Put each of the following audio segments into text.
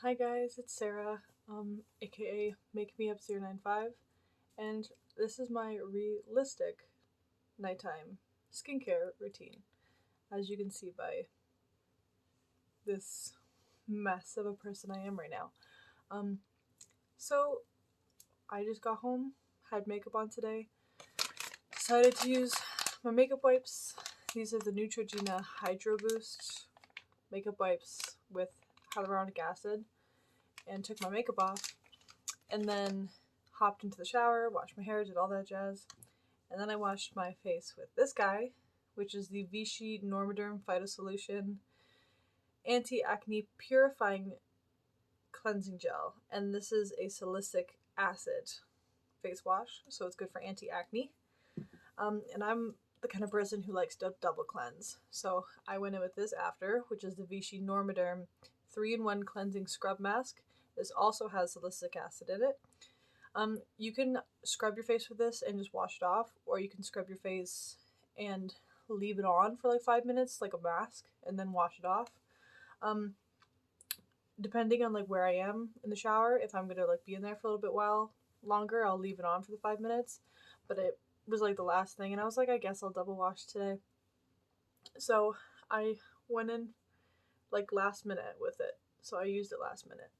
Hi guys, it's Sarah, aka Make Me Up 095, and this is my realistic nighttime skincare routine, as you can see by this mess of a person I am right now. Um, so I just got home, had makeup on today, decided to use my makeup wipes. These are the Neutrogena Hydro Boost makeup wipes with hyaluronic acid, and took my makeup off, and then hopped into the shower, washed my hair, did all that jazz, and then I washed my face with this guy, which is the Vichy Normaderm Phytosolution Anti-Acne Purifying Cleansing Gel, and this is a salicylic acid face wash, so it's good for anti-acne. And I'm the kind of person who likes to double cleanse, so I went in with this after, which is the Vichy Normaderm 3-in-1 Cleansing Scrub Mask. This also has salicylic acid in it. You can scrub your face with this and just wash it off, or you can scrub your face and leave it on for like 5 minutes, like a mask, and then wash it off. Um, Depending on like where I am in the shower, if I'm gonna like be in there for a little bit while longer, I'll leave it on for the 5 minutes. But it was like the last thing, and I was like, I guess I'll double wash today. So I went in like last minute with it, so I used it last minute.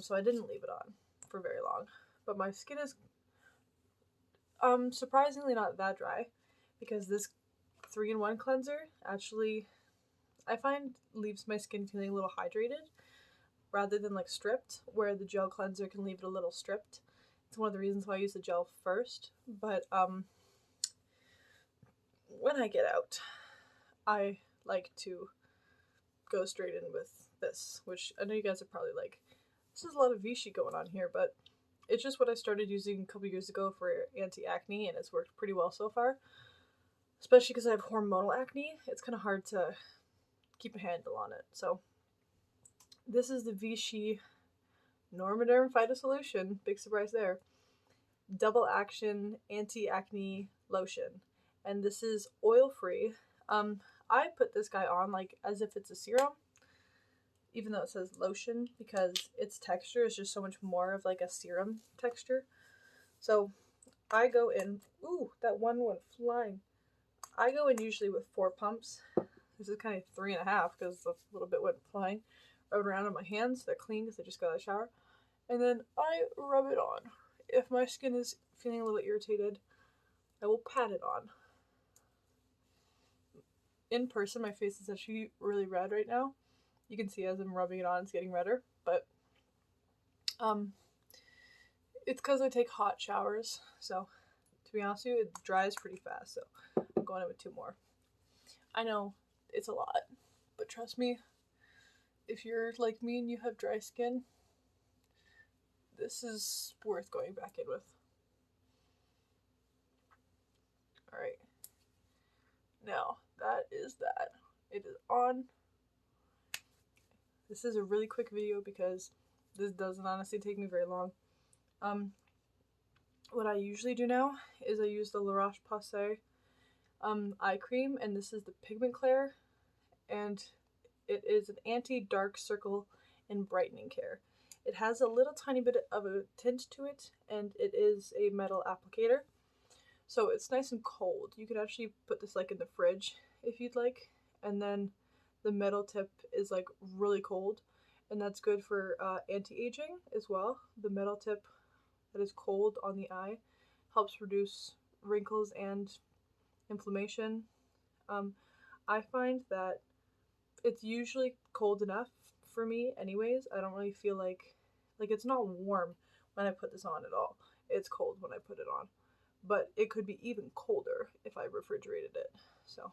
So I didn't leave it on for very long, but my skin is surprisingly not that dry, because this 3-in-1 cleanser actually, I find, leaves my skin feeling a little hydrated rather than like stripped, where the gel cleanser can leave it a little stripped. It's one of the reasons why I use the gel first. But when I get out, I like to go straight in with this, which I know you guys are probably like, this is a lot of Vichy going on here, but it's just what I started using a couple years ago for anti-acne, and it's worked pretty well so far. Especially because I have hormonal acne, it's kind of hard to keep a handle on it. So this is the Vichy Normaderm Phytosolution, big surprise there, double action anti-acne lotion, and this is oil free. I put this guy on like as if it's a serum, even though it says lotion, because its texture is just so much more of like a serum texture. So I go in, ooh, that one went flying. I go in usually with 4 pumps. This is kind of 3.5 because a little bit went flying. Rub it around on my hands. They're clean because I just got out of the shower. And then I rub it on. If my skin is feeling a little irritated, I will pat it on. In person, my face is actually really red right now. You can see as I'm rubbing it on, it's getting redder. But it's because I take hot showers. So to be honest with you, it dries pretty fast. So I'm going in with 2 more. I know it's a lot, but trust me, if you're like me and you have dry skin, this is worth going back in with. Alright. Now, that is that. It is on. This is a really quick video because this doesn't honestly take me very long. What I usually do now is I use the La Roche-Posay eye cream, and this is the Pigment Clair, and it is an anti-dark circle and brightening care. It has a little tiny bit of a tint to it, and it is a metal applicator, so it's nice and cold. You could actually put this like in the fridge if you'd like, and then the metal tip is like really cold, and that's good for anti-aging as well. The metal tip that is cold on the eye helps reduce wrinkles and inflammation. I find that it's usually cold enough for me anyways. I don't really feel like it's not warm when I put this on at all. It's cold when I put it on. But it could be even colder if I refrigerated it. So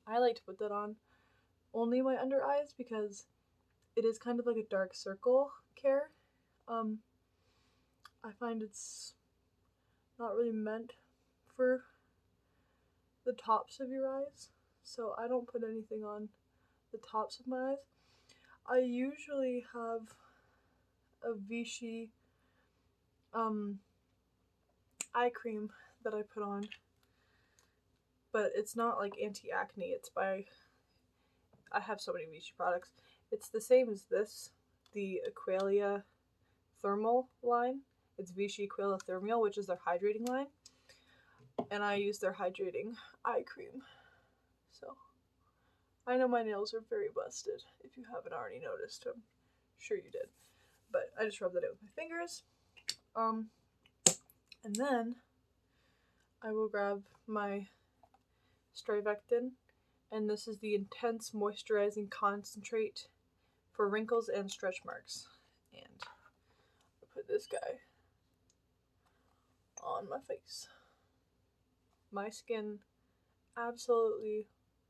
I like to put that on only my under eyes because it is kind of like a dark circle care. I find it's not really meant for the tops of your eyes, so I don't put anything on the tops of my eyes. I usually have a Vichy eye cream that I put on, but it's not like anti-acne. It's by, I have so many Vichy products. It's the same as this, the Aqualia Thermal line. It's Vichy Aqualia Thermal, which is their hydrating line. And I use their hydrating eye cream. So, I know my nails are very busted, if you haven't already noticed. I'm sure you did. But I just rub that in with my fingers. And then I will grab my Strivectin, and this is the Intense Moisturizing Concentrate for wrinkles and stretch marks. And I put this guy on my face. My skin absolutely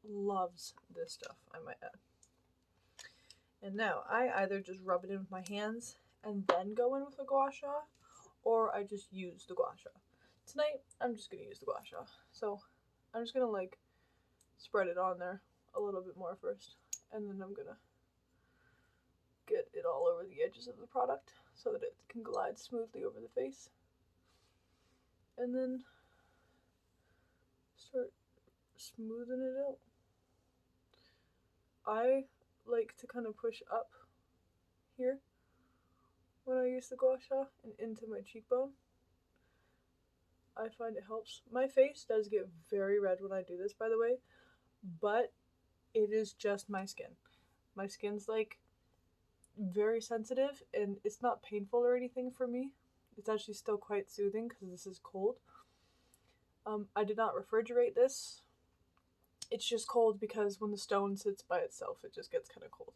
loves this stuff, I might add. And now I either just rub it in with my hands and then go in with the gua sha, or I just use the gua sha. Tonight, I'm just going to use the gua sha. So I'm just going to like spread it on there a little bit more first. And then I'm going to get it all over the edges of the product so that it can glide smoothly over the face. And then start smoothing it out. I like to kind of push up here when I use the gua sha and into my cheekbone. I find it helps. My face does get very red when I do this, by the way, but it is just my skin. My skin's like very sensitive, and it's not painful or anything for me. It's actually still quite soothing because this is cold. I did not refrigerate this. It's just cold because when the stone sits by itself, it just gets kind of cold.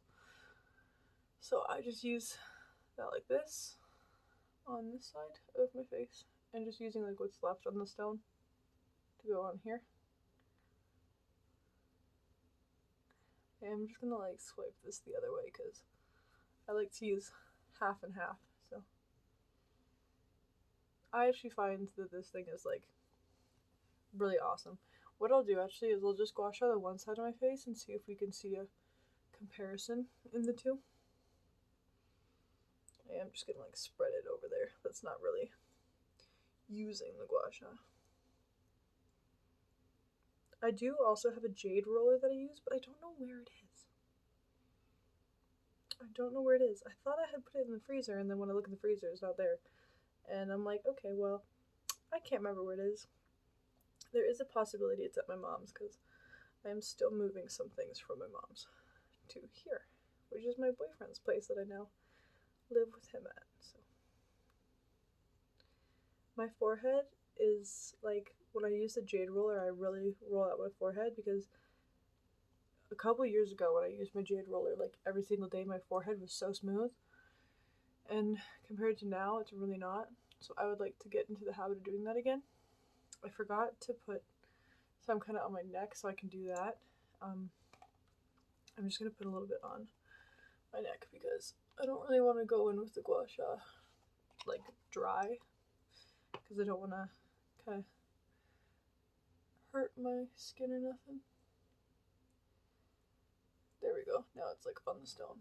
So I just use that like this on this side of my face, and just using like what's left on the stone to go on here. And I'm just gonna like swipe this the other way because I like to use half and half. So I actually find that this thing is like really awesome. What I'll do actually is I'll just gua sha the one side of my face and see if we can see a comparison in the two. I'm just gonna like spread it over there. That's not really using the gua sha. I do also have a jade roller that I use, but I don't know where it is. I don't know where it is. I thought I had put it in the freezer, and then when I look in the freezer, it's not there. And I'm like, okay, well, I can't remember where it is. There is a possibility it's at my mom's, because I am still moving some things from my mom's to here, which is my boyfriend's place that I now live with him at. So my forehead is like, when I use the jade roller, I really roll out my forehead, because a couple years ago when I used my jade roller like every single day, my forehead was so smooth, and compared to now, it's really not. So I would like to get into the habit of doing that again. I forgot to put some kind of on my neck, so I can do that. I'm just gonna put a little bit on my neck because I don't really want to go in with the gua sha like dry, because I don't want to kind of hurt my skin or nothing. There we go. Now it's like on the stone.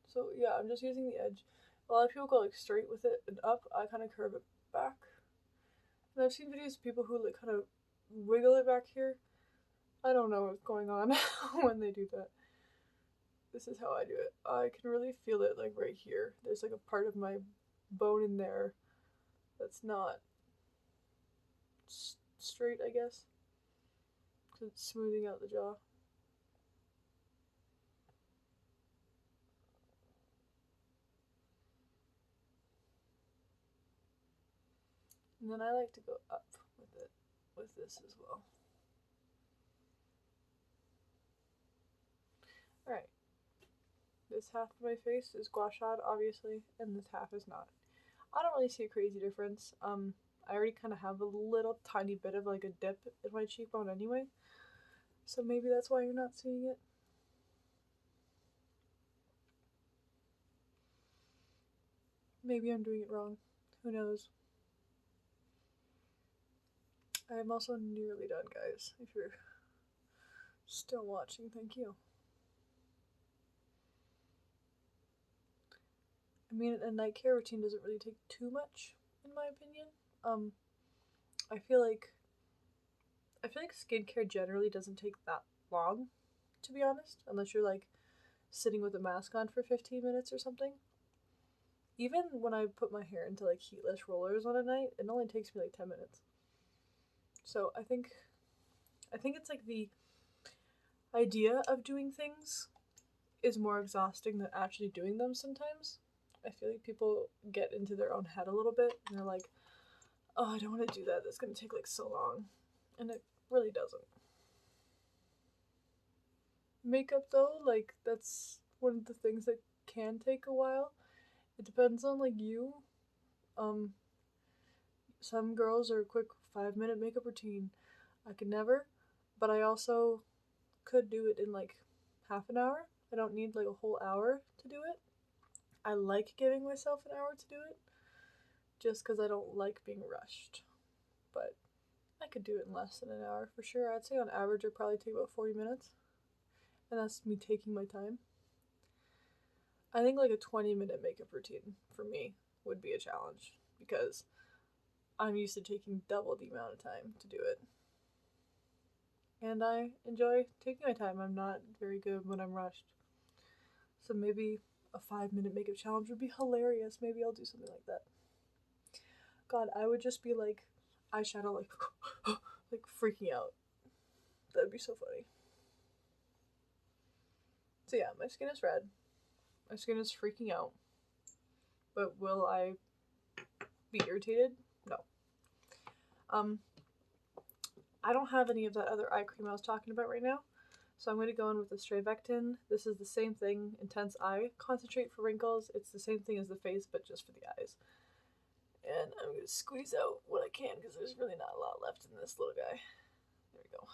So yeah, I'm just using the edge. A lot of people go like straight with it and up. I kind of curve it back. And I've seen videos of people who like kind of wiggle it back here. I don't know what's going on when they do that. This is how I do it. I can really feel it like right here. There's like a part of my bone in there that's not straight, I guess, because it's smoothing out the jaw. And then I like to go up with it, with this as well. Alright. This half of my face is gua sha'd, obviously, and this half is not. I don't really see a crazy difference. I already kind of have a little tiny bit of like a dip in my cheekbone anyway, so maybe that's why you're not seeing it. Maybe I'm doing it wrong. Who knows? I am also nearly done, guys. If you're still watching, thank you. I mean, a night care routine doesn't really take too much, in my opinion. I feel like skincare generally doesn't take that long, to be honest, unless you're like sitting with a mask on for 15 minutes or something. Even when I put my hair into like heatless rollers on a night, it only takes me like 10 minutes. So I think it's like the idea of doing things is more exhausting than actually doing them sometimes. I feel like people get into their own head a little bit and they're like, oh, I don't want to do that. That's going to take like so long. And it really doesn't. Makeup though, like that's one of the things that can take a while. It depends on like you. Some girls are a quick 5-minute makeup routine. I could never, but I also could do it in like half an hour. I don't need like a whole hour to do it. I like giving myself an hour to do it just because I don't like being rushed. But I could do it in less than an hour for sure. I'd say on average it'd probably take about 40 minutes. And that's me taking my time. I think like a 20-minute makeup routine for me would be a challenge because I'm used to taking double the amount of time to do it. And I enjoy taking my time. I'm not very good when I'm rushed. So maybe a 5-minute makeup challenge would be hilarious. Maybe I'll do something like that. God, I would just be like eyeshadow like like freaking out. That'd be so funny. So yeah, my skin is red. My skin is freaking out. But will I be irritated? No. I don't have any of that other eye cream I was talking about right now. So I'm going to go in with the Strayvectin. This is the same thing, Intense Eye Concentrate for wrinkles. It's the same thing as the face, but just for the eyes. And I'm going to squeeze out what I can because there's really not a lot left in this little guy. There we go.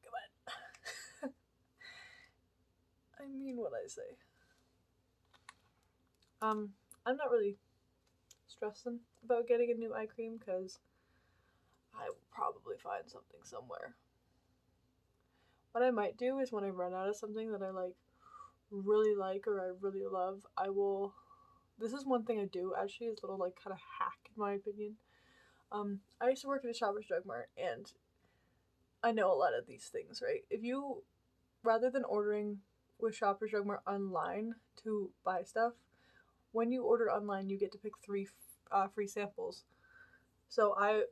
Come on. I mean what I say. I'm not really stressing about getting a new eye cream because I will probably find something somewhere. What I might do is when I run out of something that I really like or I really love, I will. This is one thing I do actually, is a little like kind of hack in my opinion. I used to work at a Shoppers Drug Mart and I know a lot of these things, right? If you, rather than ordering with Shoppers Drug Mart online to buy stuff, when you order online, you get to pick 3 free samples. So I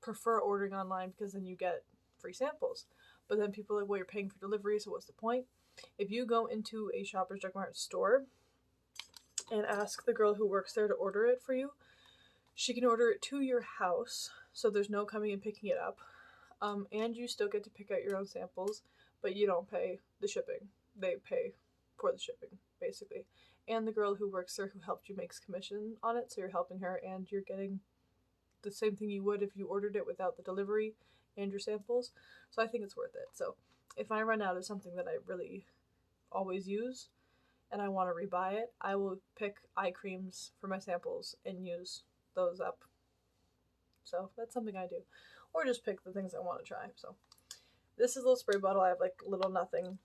prefer ordering online because then you get free samples. But then people are like, well, you're paying for delivery, so what's the point? If you go into a Shoppers Drug Mart store and ask the girl who works there to order it for you, she can order it to your house, so there's no coming and picking it up. And you still get to pick out your own samples, but you don't pay the shipping. They pay for the shipping, basically. And the girl who works there who helped you makes commission on it, so you're helping her and you're getting the same thing you would if you ordered it without the delivery and your samples. So I think it's worth it. So if I run out of something that I really always use and I want to rebuy it, I will pick eye creams for my samples and use those up. So that's something I do. Or just pick the things I want to try. So this is a little spray bottle. I have like little nothing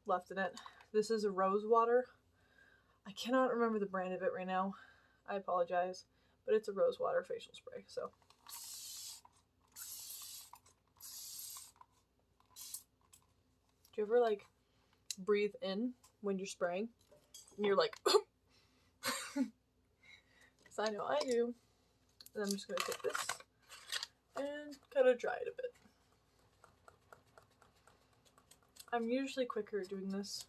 left in it. This is a rose water. I cannot remember the brand of it right now. I apologize. But it's a rose water facial spray. So do you ever like breathe in when you're spraying? And you're like, because I know I do. And I'm just going to take this and kind of dry it a bit. I'm usually quicker at doing this,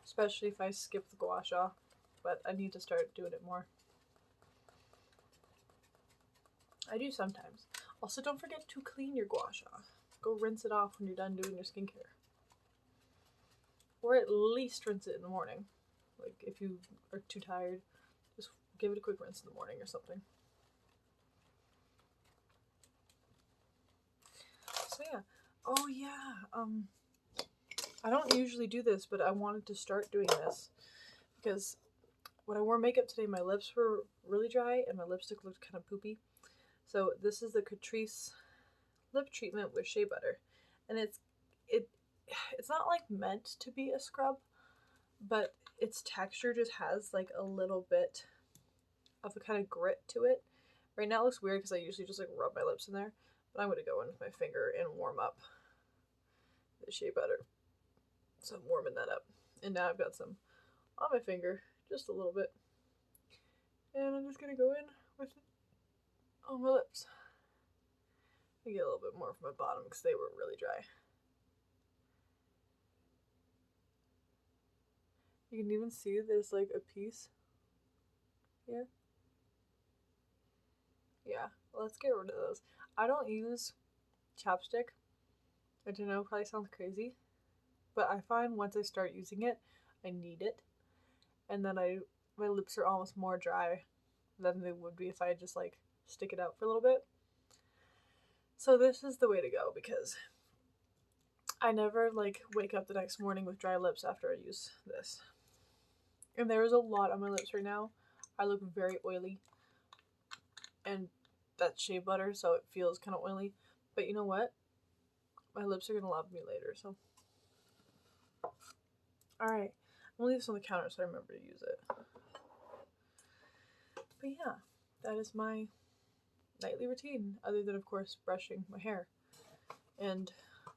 especially if I skip the gua sha, but I need to start doing it more. I do sometimes. Also, don't forget to clean your gua sha. Go rinse it off when you're done doing your skincare. Or at least rinse it in the morning. Like, if you are too tired, just give it a quick rinse in the morning or something. So yeah. Oh yeah, I don't usually do this, but I wanted to start doing this because when I wore makeup today, my lips were really dry and my lipstick looked kind of poopy. So this is the Catrice lip treatment with shea butter, and it's not like meant to be a scrub, but its texture just has like a little bit of a kind of grit to it. Right now it looks weird because I usually just like rub my lips in there, but I'm going to go in with my finger and warm up the shea butter. So I'm warming that up. And now I've got some on my finger, just a little bit. And I'm just gonna go in with it on my lips. I get a little bit more from my bottom because they were really dry. You can even see there's like a piece here. Yeah, let's get rid of those. I don't use chapstick. I don't know, probably sounds crazy, but I find once I start using it, I need it, and then my lips are almost more dry than they would be if I just like stick it out for a little bit. So this is the way to go because I never like wake up the next morning with dry lips after I use this. And there is a lot on my lips right now. I look very oily, and that's shea butter, so it feels kind of oily. But you know what? My lips are gonna love me later, so. Alright, I'm gonna leave this on the counter so I remember to use it. But yeah, that is my nightly routine, other than, of course, brushing my hair. And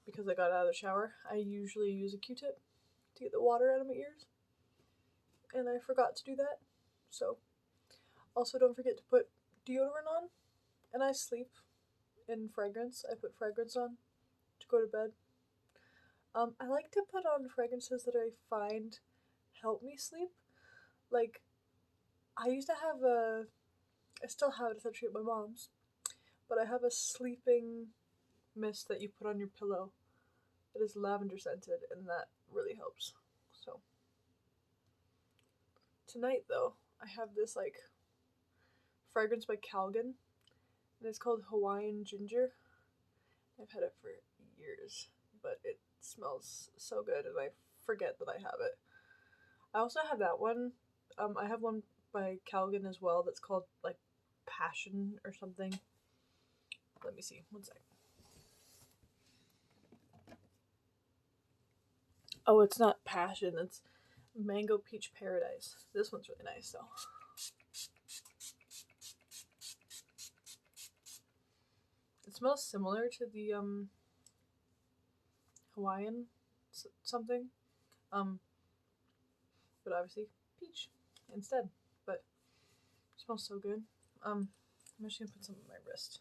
because I got out of the shower, I usually use a Q-tip to get the water out of my ears. And I forgot to do that, so. Also, don't forget to put deodorant on. And I sleep in fragrance. I put fragrance on to go to bed. I like to put on fragrances that I find help me sleep. Like, I used to have I still have it, it's actually at my mom's, but I have a sleeping mist that you put on your pillow. It is lavender scented, and that really helps. So, tonight though, I have this like fragrance by Calgon, and it's called Hawaiian Ginger. I've had it for years, but it smells so good, and I forget that I have it. I also have that one. I have one by Calgon as well that's called like Passion or something. Let me see. One sec. Oh, it's not Passion. It's Mango Peach Paradise. This one's really nice though. It smells similar to the Hawaiian something, but obviously peach instead. But it smells so good. I'm just gonna put some on my wrist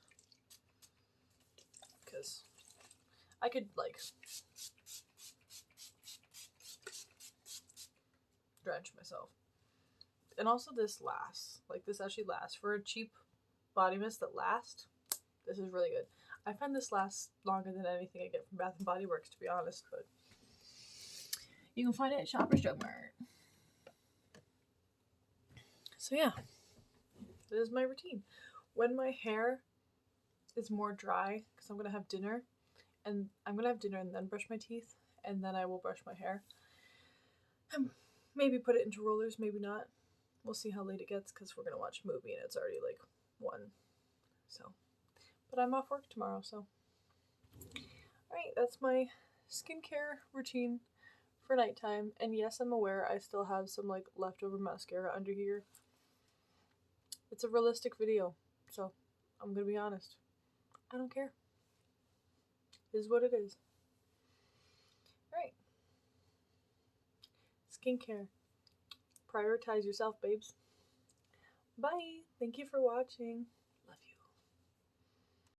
because I could like drench myself. And also this lasts. Like this actually lasts for a cheap body mist that lasts. This is really good. I find this lasts longer than anything I get from Bath and Body Works, to be honest, but you can find it at Shoppers Drug Mart. So yeah, this is my routine. When my hair is more dry, because I'm gonna have dinner, and then brush my teeth, and then I will brush my hair. Maybe put it into rollers, maybe not. We'll see how late it gets, because we're gonna watch a movie, and it's already like 1. So, but I'm off work tomorrow, so. Alright, that's my skincare routine for nighttime. And yes, I'm aware I still have some like leftover mascara under here. It's a realistic video, so I'm gonna be honest. I don't care. It is what it is. Alright. Skincare. Prioritize yourself, babes. Bye. Thank you for watching.